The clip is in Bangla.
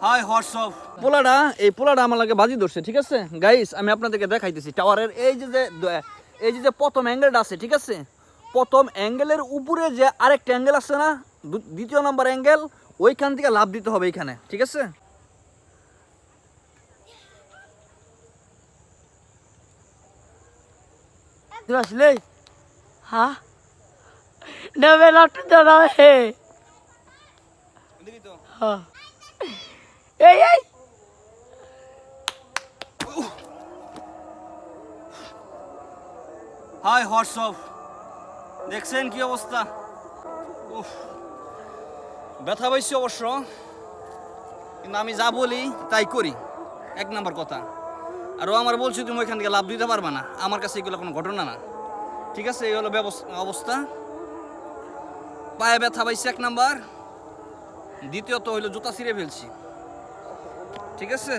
হাই হোয়াটসঅ্যাপ পোলাটা আমার লাগে বাজি ধরছে, ঠিক আছে গাইস? আমি আপনাদেরকে দেখাইতেছি টাওয়ারের এই যে প্রথম অ্যাঙ্গেলটা আছে, ঠিক আছে? প্রথম অ্যাঙ্গেলের উপরে যে আরেকটা অ্যাঙ্গেল আছে না, দ্বিতীয় নাম্বার অ্যাঙ্গেল, ওইখান থেকে লাভ দিতে হবে এইখানে, ঠিক আছে? আসলে হ্যাঁ নেবে লাটু দাদা হে হ্যাঁ এই এই হাই হোয়াটসঅ্যাপ, দেখছেন কি অবস্থা? উফ, ব্যথা পাইছি অবশ্য, কিন্তু আমি যা বলি তাই করি, এক নাম্বার কথা। আর ও আমার বলছি তুমি ওইখান থেকে লাভ দিতে পারবে না, আমার কাছে এগুলো কোনো ঘটনা না, ঠিক আছে? এই হলো অবস্থা। পায়ে ব্যথা পাইছি এক নাম্বার, দ্বিতীয়ত হইলো জুতা ছিঁড়ে ফেলছি, ঠিক আছে?